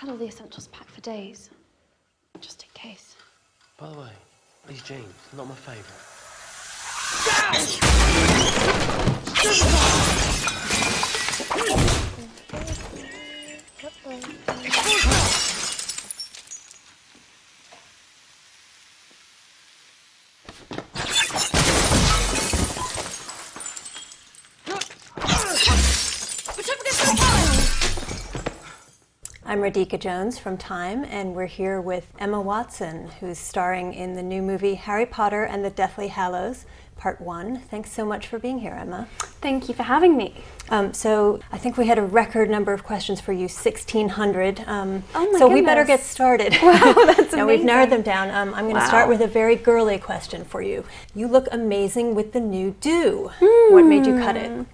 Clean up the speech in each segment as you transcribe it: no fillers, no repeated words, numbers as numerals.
had all the essentials packed for days, just in case. By the way, these jeans, not my favourite. I'm Radhika Jones from Time, and we're here with Emma Watson, who's starring in the new movie Harry Potter and the Deathly Hallows, Part 1. Thanks so much for being here, Emma. Thank you for having me. So I think we had a record number of questions for you, 1,600. Oh my so goodness. We better get started. Wow, that's amazing. Now we've narrowed them down. I'm going to start with a very girly question for you. You look amazing with the new do. What made you cut it?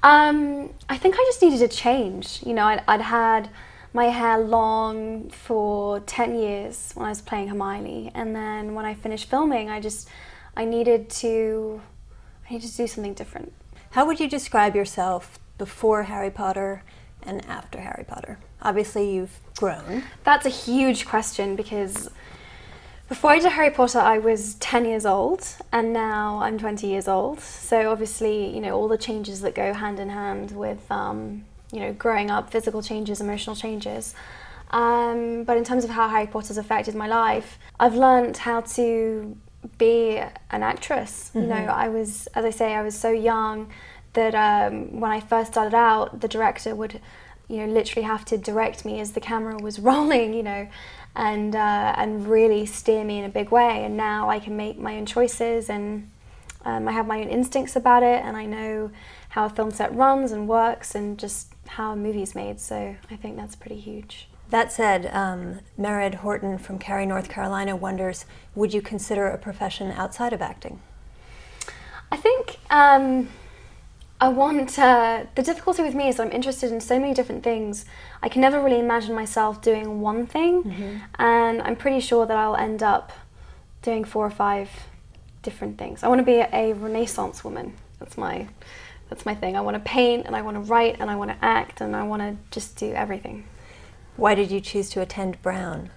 I think I just needed a change. You know, I'd had my hair long for 10 years when I was playing Hermione, and then when I finished filming, I needed to do something different. How would you describe yourself before Harry Potter and after Harry Potter? Obviously you've grown. That's a huge question, because before I did Harry Potter I was 10 years old, and now I'm 20 years old. So obviously, you know, all the changes that go hand in hand with you know, growing up, physical changes, emotional changes. But in terms of how Harry Potter's affected my life, I've learned how to be an actress. You know, I was, as I say, I was so young that when I first started out, the director would, you know, literally have to direct me as the camera was rolling, you know, and really steer me in a big way. And now I can make my own choices, and I have my own instincts about it, and I know how a film set runs and works, and just how a movie's made. So I think that's pretty huge. That said, Mered Horton from Cary, North Carolina wonders, would you consider a profession outside of acting? I think I want, the difficulty with me is that I'm interested in so many different things. I can never really imagine myself doing one thing, and I'm pretty sure that I'll end up doing 4 or 5 different things. I want to be a Renaissance woman. That's my thing. I want to paint, and I want to write, and I want to act, and I want to just do everything. Why did you choose to attend Brown?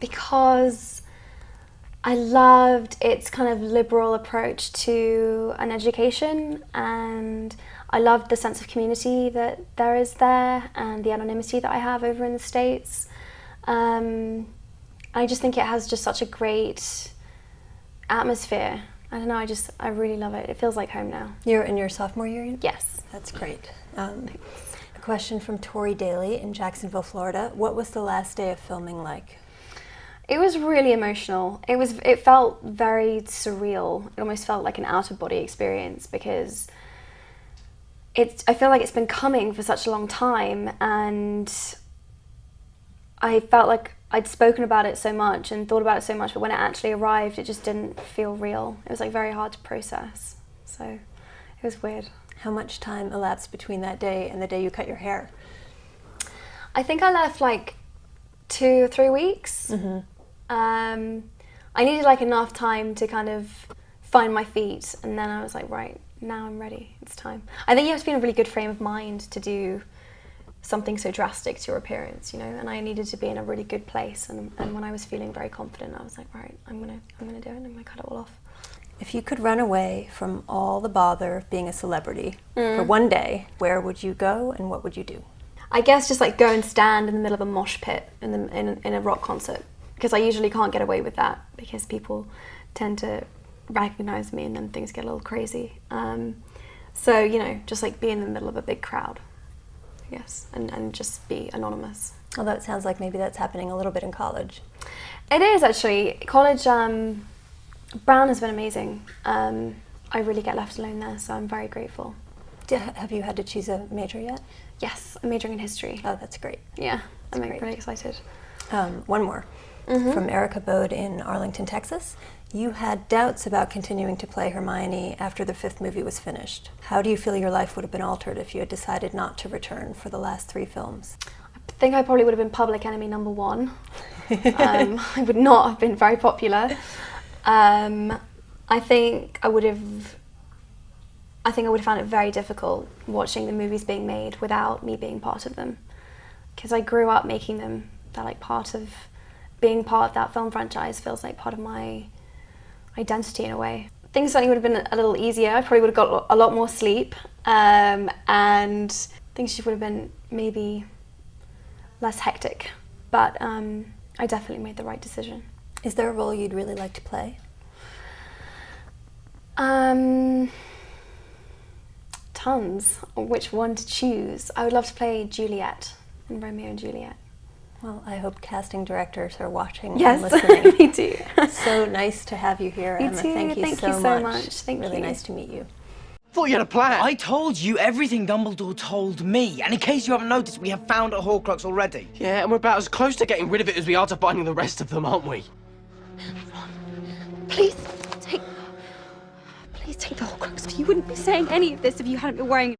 Because I loved its kind of liberal approach to an education, and I loved the sense of community that there is there, and the anonymity that I have over in the States. I just think it has just such a great atmosphere. I don't know, I really love it. It feels like home now. You're in your sophomore year? Yes. That's great. A question from Tori Daly in Jacksonville, Florida. What was the last day of filming like? It was really emotional. It felt very surreal. It almost felt like an out-of-body experience, because I feel like it's been coming for such a long time, and I felt like I'd spoken about it so much and thought about it so much, but when it actually arrived, it just didn't feel real. It was like very hard to process. So it was weird. How much time elapsed between that day and the day you cut your hair? I think I left like 2 or 3 weeks. I needed like enough time to kind of find my feet, and then I was like, right, now I'm ready, it's time. I think you have to be in a really good frame of mind to do something so drastic to your appearance, you know, and I needed to be in a really good place, and when I was feeling very confident, I was like, right, I'm gonna do it, I'm gonna cut it all off. If you could run away from all the bother of being a celebrity for one day, where would you go and what would you do? I guess just like go and stand in the middle of a mosh pit in a rock concert, because I usually can't get away with that, because people tend to recognize me and then things get a little crazy. So, you know, just like be in the middle of a big crowd. Yes, and just be anonymous. Well, that sounds like maybe that's happening a little bit in college. It is actually. College, Brown has been amazing. I really get left alone there, so I'm very grateful. Have you had to choose a major yet? Yes, I'm majoring in history. Oh, that's great. Yeah, I'm great. really excited. One more. From Erica Bode in Arlington, Texas. You had doubts about continuing to play Hermione after the 5th movie was finished. How do you feel your life would have been altered if you had decided not to return for the last 3 films? I think I probably would have been public enemy number 1. I would not have been very popular. I think I would have I think I would have found it very difficult watching the movies being made without me being part of them. Because I grew up making them. They're like part of, being part of that film franchise feels like part of my identity in a way. Things certainly would have been a little easier. I probably would have got a lot more sleep, and things just would have been maybe less hectic. But I definitely made the right decision. Is there a role you'd really like to play? Tons. Which one to choose? I would love to play Juliet in Romeo and Juliet. Well, I hope casting directors are watching Yes, and listening. me too. So nice to have you here, Me Emma. too. Thank you Thank so you so much. Thank really you. nice to meet you. Thought you had a plan. I told you everything Dumbledore told me, and in case you haven't noticed, we have found a Horcrux already. Yeah, and we're about as close to getting rid of it as we are to finding the rest of them, aren't we? Please take the Horcrux. You wouldn't be saying any of this if you hadn't been worrying.